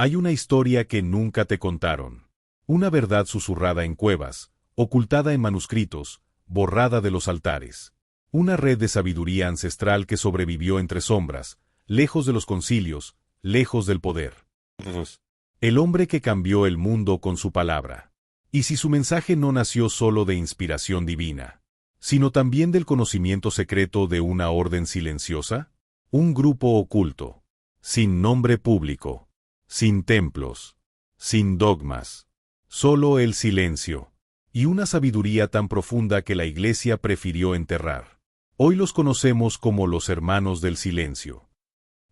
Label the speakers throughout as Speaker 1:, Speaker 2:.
Speaker 1: Hay una historia que nunca te contaron. Una verdad susurrada en cuevas, ocultada en manuscritos, borrada de los altares. Una red de sabiduría ancestral que sobrevivió entre sombras, lejos de los concilios, lejos del poder. El hombre que cambió el mundo con su palabra. ¿Y si su mensaje no nació solo de inspiración divina, sino también del conocimiento secreto de una orden silenciosa? Un grupo oculto, sin nombre público, sin templos, sin dogmas, solo el silencio, y una sabiduría tan profunda que la Iglesia prefirió enterrar. Hoy los conocemos como los hermanos del silencio.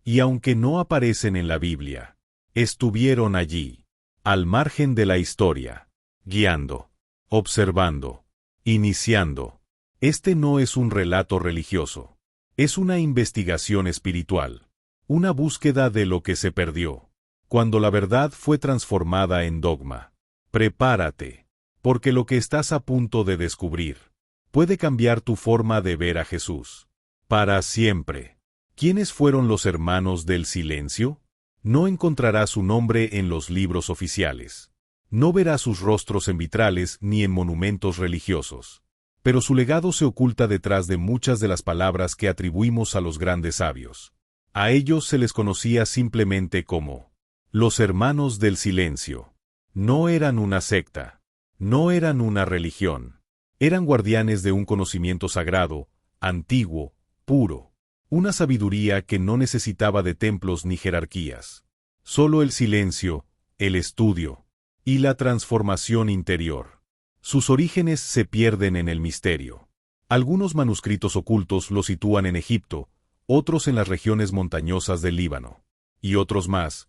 Speaker 1: Y aunque no aparecen en la Biblia, estuvieron allí, al margen de la historia, guiando, observando, iniciando. Este no es un relato religioso, es una investigación espiritual, una búsqueda de lo que se perdió, cuando la verdad fue transformada en dogma. Prepárate, porque lo que estás a punto de descubrir puede cambiar tu forma de ver a Jesús. Para siempre. ¿Quiénes fueron los hermanos del silencio? No encontrarás su nombre en los libros oficiales. No verás sus rostros en vitrales ni en monumentos religiosos. Pero su legado se oculta detrás de muchas de las palabras que atribuimos a los grandes sabios. A ellos se les conocía simplemente como los hermanos del silencio. No eran una secta. No eran una religión. Eran guardianes de un conocimiento sagrado, antiguo, puro. Una sabiduría que no necesitaba de templos ni jerarquías. Solo el silencio, el estudio y la transformación interior. Sus orígenes se pierden en el misterio. Algunos manuscritos ocultos los sitúan en Egipto, otros en las regiones montañosas del Líbano, y otros más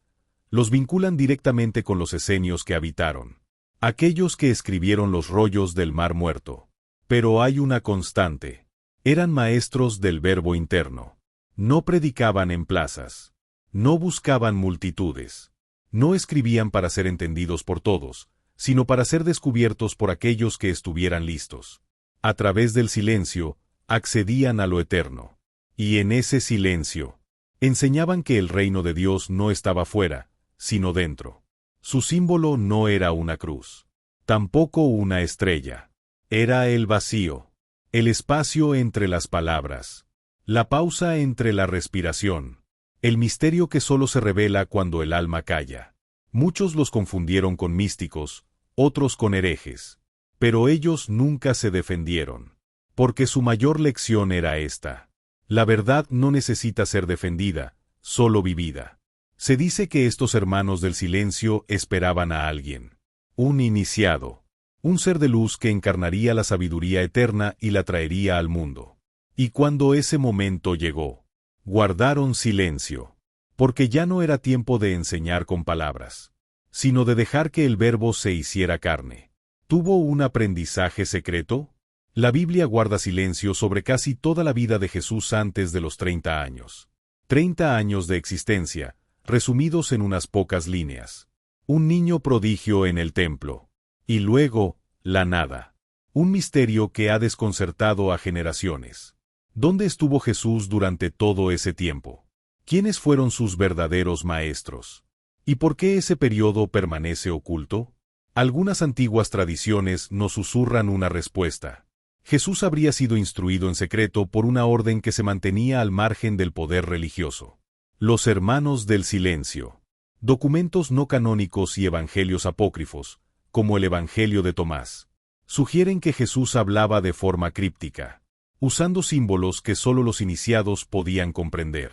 Speaker 1: los vinculan directamente con los esenios que habitaron, aquellos que escribieron los rollos del Mar Muerto. Pero hay una constante. Eran maestros del verbo interno. No predicaban en plazas. No buscaban multitudes. No escribían para ser entendidos por todos, sino para ser descubiertos por aquellos que estuvieran listos. A través del silencio, accedían a lo eterno. Y en ese silencio, enseñaban que el reino de Dios no estaba fuera, sino dentro. Su símbolo no era una cruz. Tampoco una estrella. Era el vacío. El espacio entre las palabras. La pausa entre la respiración. El misterio que solo se revela cuando el alma calla. Muchos los confundieron con místicos, otros con herejes. Pero ellos nunca se defendieron. Porque su mayor lección era esta. La verdad no necesita ser defendida, solo vivida. Se dice que estos hermanos del silencio esperaban a alguien. Un iniciado. Un ser de luz que encarnaría la sabiduría eterna y la traería al mundo. Y cuando ese momento llegó, guardaron silencio. Porque ya no era tiempo de enseñar con palabras, sino de dejar que el verbo se hiciera carne. ¿Tuvo un aprendizaje secreto? La Biblia guarda silencio sobre casi toda la vida de Jesús antes de los 30 años. 30 años de existencia, resumidos en unas pocas líneas. Un niño prodigio en el templo. Y luego, la nada. Un misterio que ha desconcertado a generaciones. ¿Dónde estuvo Jesús durante todo ese tiempo? ¿Quiénes fueron sus verdaderos maestros? ¿Y por qué ese periodo permanece oculto? Algunas antiguas tradiciones nos susurran una respuesta. Jesús habría sido instruido en secreto por una orden que se mantenía al margen del poder religioso. Los hermanos del silencio. Documentos no canónicos y evangelios apócrifos, como el Evangelio de Tomás, sugieren que Jesús hablaba de forma críptica, usando símbolos que solo los iniciados podían comprender.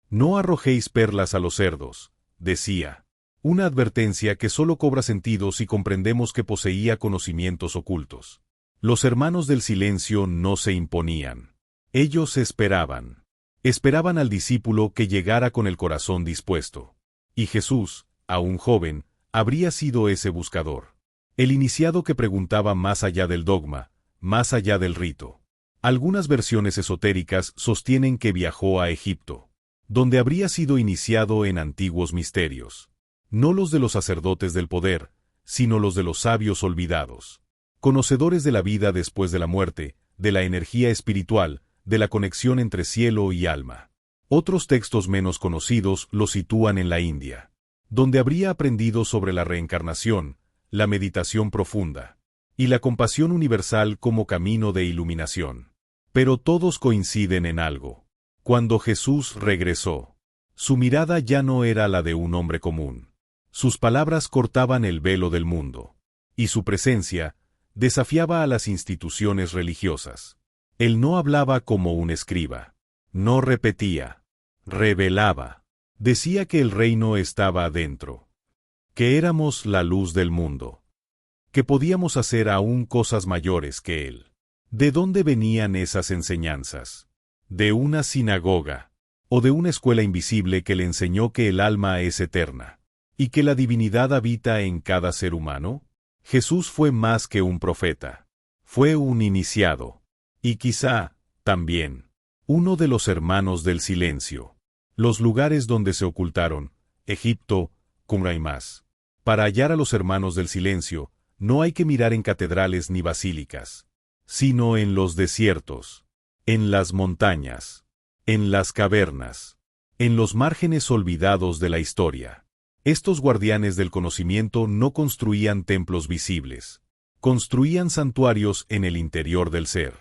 Speaker 1: No arrojéis perlas a los cerdos, decía. Una advertencia que solo cobra sentido si comprendemos que poseía conocimientos ocultos. Los hermanos del silencio no se imponían. Ellos esperaban. Esperaban al discípulo que llegara con el corazón dispuesto. Y Jesús, aún joven, habría sido ese buscador. El iniciado que preguntaba más allá del dogma, más allá del rito. Algunas versiones esotéricas sostienen que viajó a Egipto, donde habría sido iniciado en antiguos misterios. No los de los sacerdotes del poder, sino los de los sabios olvidados. Conocedores de la vida después de la muerte, de la energía espiritual, de la conexión entre cielo y alma. Otros textos menos conocidos lo sitúan en la India. donde habría aprendido sobre la reencarnación, la meditación profunda y la compasión universal como camino de iluminación. Pero todos coinciden en algo. Cuando Jesús regresó, su mirada ya no era la de un hombre común. Sus palabras cortaban el velo del mundo, y su presencia desafiaba a las instituciones religiosas. Él no hablaba como un escriba, no repetía, revelaba. Decía que el reino estaba adentro, que éramos la luz del mundo, que podíamos hacer aún cosas mayores que él. ¿De dónde venían esas enseñanzas? ¿De una sinagoga? ¿O de una escuela invisible que le enseñó que el alma es eterna y que la divinidad habita en cada ser humano? Jesús fue más que un profeta. Fue un iniciado. Y quizá, también, uno de los hermanos del silencio. Los lugares donde se ocultaron, Egipto, Qumran y más. Para hallar a los hermanos del silencio, no hay que mirar en catedrales ni basílicas, sino en los desiertos, en las montañas, en las cavernas, en los márgenes olvidados de la historia. Estos guardianes del conocimiento no construían templos visibles, construían santuarios en el interior del ser.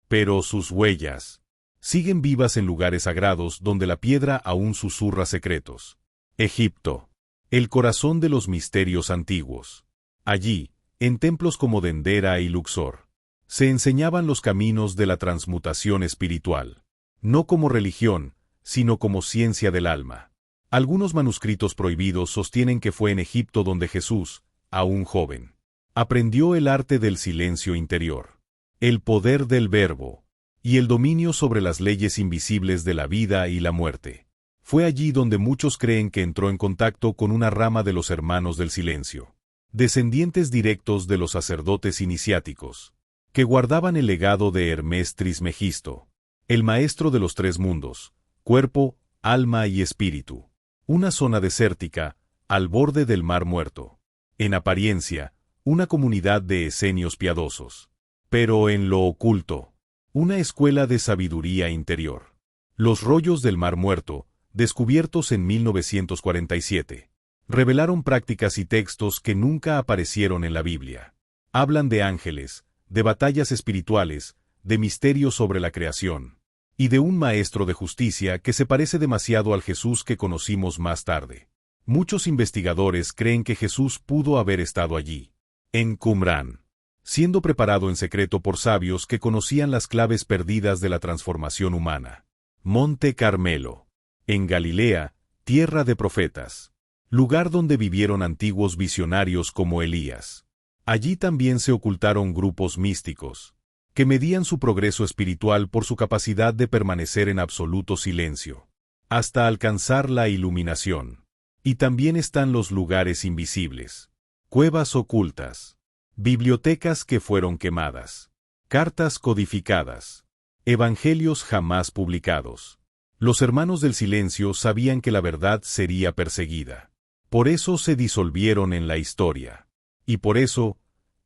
Speaker 1: Pero sus huellas siguen vivas en lugares sagrados donde la piedra aún susurra secretos. Egipto, el corazón de los misterios antiguos. Allí, en templos como Dendera y Luxor, se enseñaban los caminos de la transmutación espiritual, no como religión, sino como ciencia del alma. Algunos manuscritos prohibidos sostienen que fue en Egipto donde Jesús, aún joven, aprendió el arte del silencio interior, el poder del verbo, y el dominio sobre las leyes invisibles de la vida y la muerte. Fue allí donde muchos creen que entró en contacto con una rama de los hermanos del silencio, descendientes directos de los sacerdotes iniciáticos, que guardaban el legado de Hermes Trismegisto, el maestro de los tres mundos, cuerpo, alma y espíritu. Una zona desértica, al borde del Mar Muerto. En apariencia, una comunidad de esenios piadosos. Pero en lo oculto, una escuela de sabiduría interior. Los rollos del Mar Muerto, descubiertos en 1947, revelaron prácticas y textos que nunca aparecieron en la Biblia. Hablan de ángeles, de batallas espirituales, de misterios sobre la creación, y de un maestro de justicia que se parece demasiado al Jesús que conocimos más tarde. Muchos investigadores creen que Jesús pudo haber estado allí, en Qumran, siendo preparado en secreto por sabios que conocían las claves perdidas de la transformación humana. Monte Carmelo, en Galilea, tierra de profetas, lugar donde vivieron antiguos visionarios como Elías. Allí también se ocultaron grupos místicos, que medían su progreso espiritual por su capacidad de permanecer en absoluto silencio, hasta alcanzar la iluminación. Y también están los lugares invisibles, cuevas ocultas, bibliotecas que fueron quemadas, cartas codificadas, evangelios jamás publicados. Los hermanos del silencio sabían que la verdad sería perseguida. Por eso se disolvieron en la historia. Y por eso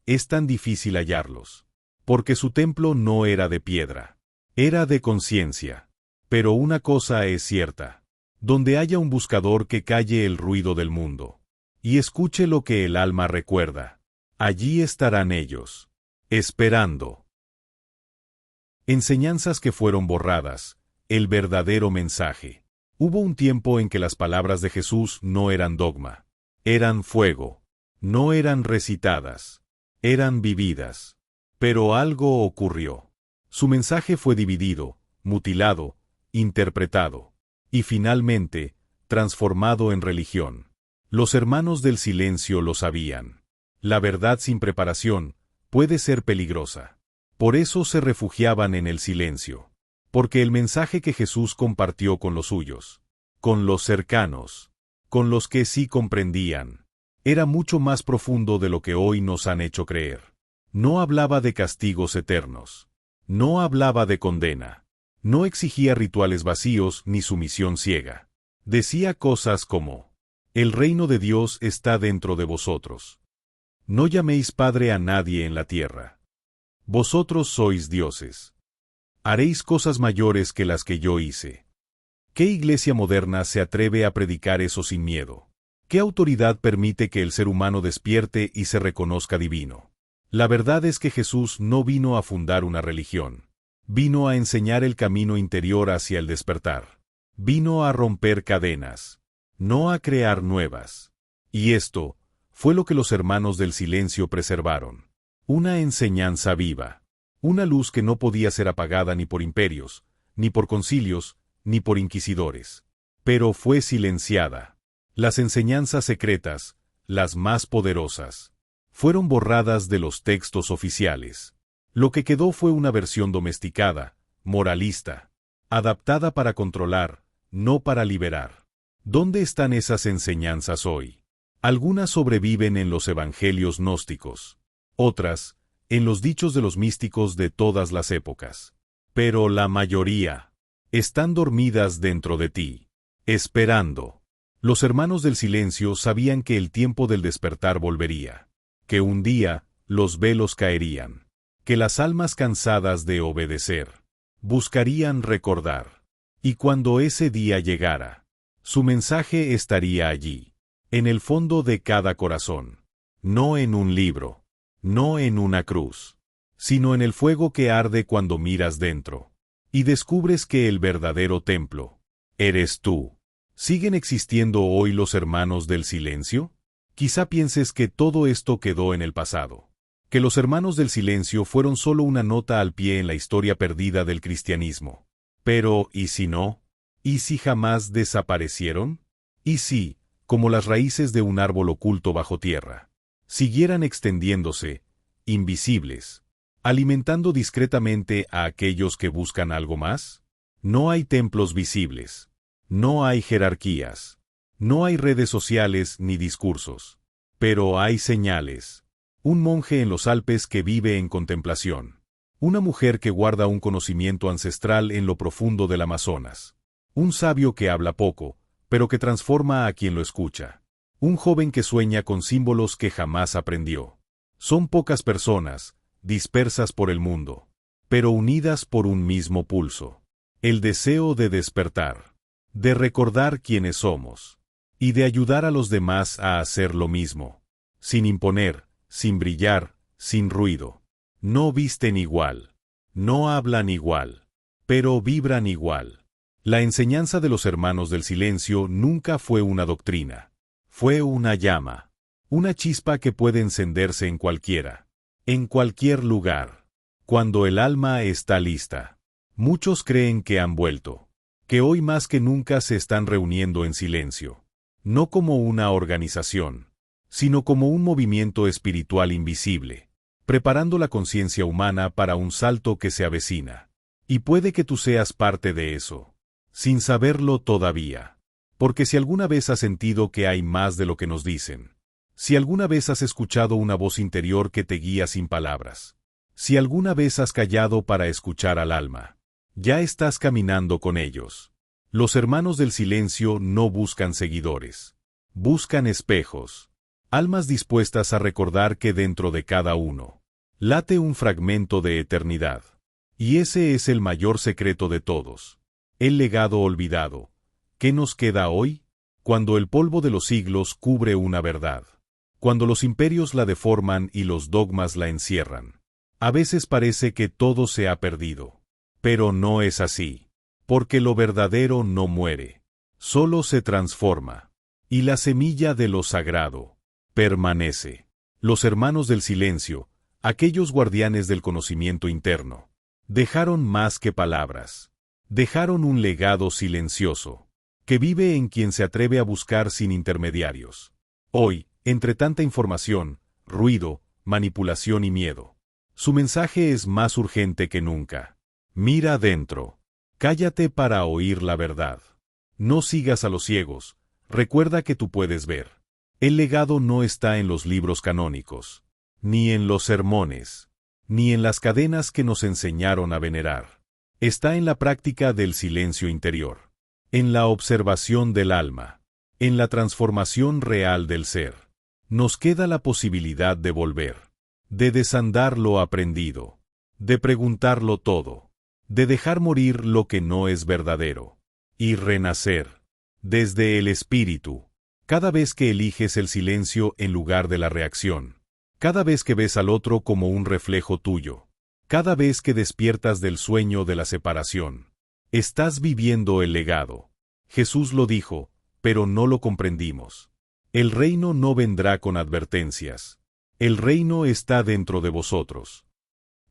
Speaker 1: es tan difícil hallarlos. Porque su templo no era de piedra, era de conciencia. Pero una cosa es cierta: donde haya un buscador que calle el ruido del mundo y escuche lo que el alma recuerda, allí estarán ellos, esperando. Enseñanzas que fueron borradas, el verdadero mensaje. Hubo un tiempo en que las palabras de Jesús no eran dogma, eran fuego, no eran recitadas, eran vividas. Pero algo ocurrió. Su mensaje fue dividido, mutilado, interpretado, y finalmente, transformado en religión. Los hermanos del silencio lo sabían. La verdad sin preparación puede ser peligrosa. Por eso se refugiaban en el silencio. Porque el mensaje que Jesús compartió con los suyos, con los cercanos, con los que sí comprendían, era mucho más profundo de lo que hoy nos han hecho creer. No hablaba de castigos eternos. No hablaba de condena. No exigía rituales vacíos ni sumisión ciega. Decía cosas como: el reino de Dios está dentro de vosotros. No llaméis padre a nadie en la tierra. Vosotros sois dioses. Haréis cosas mayores que las que yo hice. ¿Qué iglesia moderna se atreve a predicar eso sin miedo? ¿Qué autoridad permite que el ser humano despierte y se reconozca divino? La verdad es que Jesús no vino a fundar una religión. Vino a enseñar el camino interior hacia el despertar. Vino a romper cadenas, no a crear nuevas. Y esto fue lo que los hermanos del silencio preservaron. Una enseñanza viva. Una luz que no podía ser apagada ni por imperios, ni por concilios, ni por inquisidores. Pero fue silenciada. Las enseñanzas secretas, las más poderosas, fueron borradas de los textos oficiales. Lo que quedó fue una versión domesticada, moralista, adaptada para controlar, no para liberar. ¿Dónde están esas enseñanzas hoy? Algunas sobreviven en los evangelios gnósticos, otras, en los dichos de los místicos de todas las épocas. Pero la mayoría están dormidas dentro de ti, esperando. Los hermanos del silencio sabían que el tiempo del despertar volvería, que un día los velos caerían, que las almas cansadas de obedecer buscarían recordar. Y cuando ese día llegara, su mensaje estaría allí, en el fondo de cada corazón, no en un libro, no en una cruz, sino en el fuego que arde cuando miras dentro, y descubres que el verdadero templo eres tú. ¿Siguen existiendo hoy los hermanos del silencio? Quizá pienses que todo esto quedó en el pasado, que los hermanos del silencio fueron solo una nota al pie en la historia perdida del cristianismo. Pero, ¿y si no? ¿Y si jamás desaparecieron? ¿Y si, como las raíces de un árbol oculto bajo tierra, siguieran extendiéndose, invisibles, alimentando discretamente a aquellos que buscan algo más? No hay templos visibles. No hay jerarquías. No hay redes sociales ni discursos. Pero hay señales. Un monje en los Alpes que vive en contemplación. Una mujer que guarda un conocimiento ancestral en lo profundo del Amazonas. Un sabio que habla poco, pero que transforma a quien lo escucha. Un joven que sueña con símbolos que jamás aprendió. Son pocas personas, dispersas por el mundo, pero unidas por un mismo pulso. El deseo de despertar, de recordar quiénes somos, y de ayudar a los demás a hacer lo mismo, sin imponer, sin brillar, sin ruido. No visten igual, no hablan igual, pero vibran igual. La enseñanza de los hermanos del silencio nunca fue una doctrina. Fue una llama, una chispa que puede encenderse en cualquier lugar, cuando el alma está lista. Muchos creen que han vuelto, que hoy más que nunca se están reuniendo en silencio, no como una organización, sino como un movimiento espiritual invisible, preparando la conciencia humana para un salto que se avecina. Y puede que tú seas parte de eso, sin saberlo todavía. Porque si alguna vez has sentido que hay más de lo que nos dicen, si alguna vez has escuchado una voz interior que te guía sin palabras, si alguna vez has callado para escuchar al alma, ya estás caminando con ellos. Los hermanos del silencio no buscan seguidores, buscan espejos, almas dispuestas a recordar que dentro de cada uno late un fragmento de eternidad. Y ese es el mayor secreto de todos, el legado olvidado. ¿Qué nos queda hoy? Cuando el polvo de los siglos cubre una verdad, cuando los imperios la deforman y los dogmas la encierran. A veces parece que todo se ha perdido. Pero no es así, porque lo verdadero no muere, solo se transforma, y la semilla de lo sagrado permanece. Los hermanos del silencio, aquellos guardianes del conocimiento interno, dejaron más que palabras, dejaron un legado silencioso, que vive en quien se atreve a buscar sin intermediarios. Hoy, entre tanta información, ruido, manipulación y miedo, su mensaje es más urgente que nunca. Mira dentro. Cállate para oír la verdad. No sigas a los ciegos. Recuerda que tú puedes ver. El legado no está en los libros canónicos, ni en los sermones, ni en las cadenas que nos enseñaron a venerar. Está en la práctica del silencio interior, en la observación del alma, en la transformación real del ser. Nos queda la posibilidad de volver, de desandar lo aprendido, de preguntarlo todo, de dejar morir lo que no es verdadero, y renacer, desde el espíritu, Cada vez que eliges el silencio en lugar de la reacción. Cada vez que ves al otro como un reflejo tuyo. Cada vez que despiertas del sueño de la separación. Estás viviendo el legado. Jesús lo dijo, pero no lo comprendimos. El reino no vendrá con advertencias. El reino está dentro de vosotros.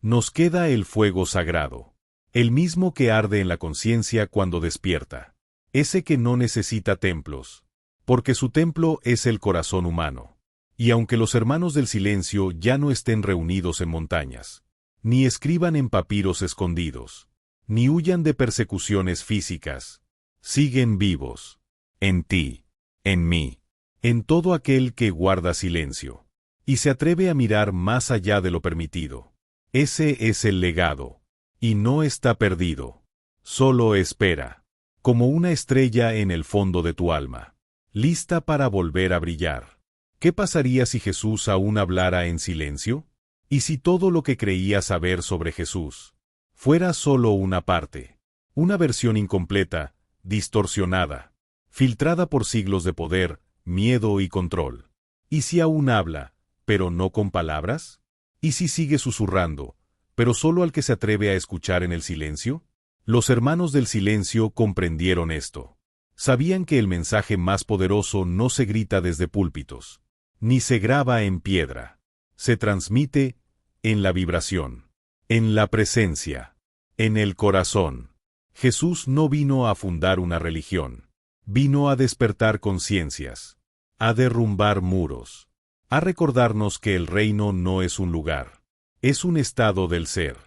Speaker 1: Nos queda el fuego sagrado. El mismo que arde en la conciencia cuando despierta. Ese que no necesita templos. Porque su templo es el corazón humano. Y aunque los hermanos del silencio ya no estén reunidos en montañas, ni escriban en papiros escondidos, ni huyan de persecuciones físicas, siguen vivos. En ti, en mí, en todo aquel que guarda silencio, y se atreve a mirar más allá de lo permitido. Ese es el legado, y no está perdido. Solo espera, como una estrella en el fondo de tu alma, lista para volver a brillar. ¿Qué pasaría si Jesús aún hablara en silencio? ¿Y si todo lo que creías saber sobre Jesús fuera solo una parte, una versión incompleta, distorsionada, filtrada por siglos de poder, miedo y control? ¿Y si aún habla, pero no con palabras? ¿Y si sigue susurrando, pero solo al que se atreve a escuchar en el silencio? Los hermanos del silencio comprendieron esto. Sabían que el mensaje más poderoso no se grita desde púlpitos, ni se graba en piedra. Se transmite en la vibración, en la presencia, en el corazón. Jesús no vino a fundar una religión. Vino a despertar conciencias, a derrumbar muros, a recordarnos que el reino no es un lugar, es un estado del ser.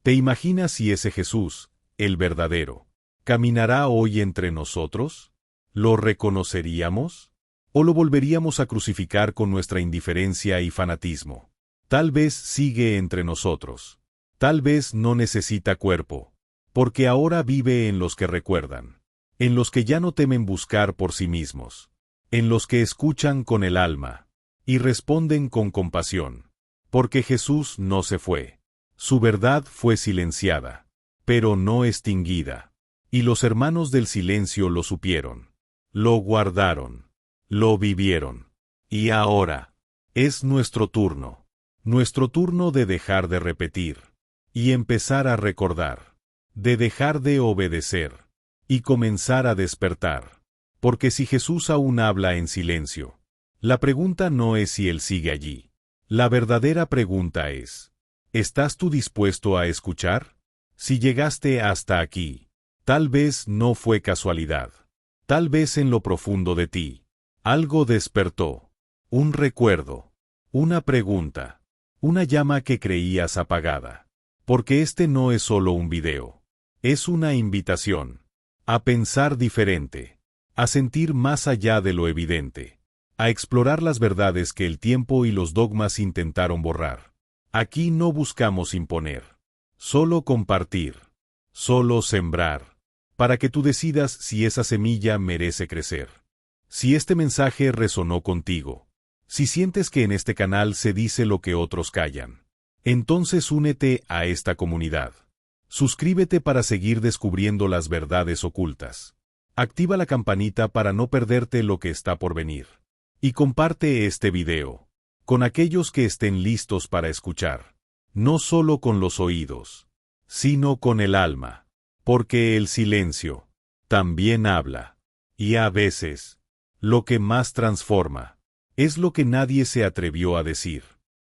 Speaker 1: ¿Te imaginas si ese Jesús, el verdadero, caminará hoy entre nosotros? ¿Lo reconoceríamos? ¿O lo volveríamos a crucificar con nuestra indiferencia y fanatismo? Tal vez sigue entre nosotros. Tal vez no necesita cuerpo, porque ahora vive en los que recuerdan, en los que ya no temen buscar por sí mismos, en los que escuchan con el alma y responden con compasión. Porque Jesús no se fue. Su verdad fue silenciada, pero no extinguida. Y los hermanos del silencio lo supieron, lo guardaron, lo vivieron. Y ahora es nuestro turno de dejar de repetir y empezar a recordar, de dejar de obedecer y comenzar a despertar. Porque si Jesús aún habla en silencio, la pregunta no es si Él sigue allí. La verdadera pregunta es, ¿estás tú dispuesto a escuchar? Si llegaste hasta aquí, tal vez no fue casualidad. Tal vez en lo profundo de ti, algo despertó. Un recuerdo, una pregunta, una llama que creías apagada. Porque este no es solo un video. Es una invitación a pensar diferente, a sentir más allá de lo evidente, a explorar las verdades que el tiempo y los dogmas intentaron borrar. Aquí no buscamos imponer, solo compartir, solo sembrar, para que tú decidas si esa semilla merece crecer. Si este mensaje resonó contigo, si sientes que en este canal se dice lo que otros callan, entonces únete a esta comunidad. Suscríbete para seguir descubriendo las verdades ocultas. Activa la campanita para no perderte lo que está por venir. Y comparte este video con aquellos que estén listos para escuchar, no solo con los oídos, sino con el alma. Porque el silencio también habla. Y a veces, lo que más transforma es lo que nadie se atrevió a decir.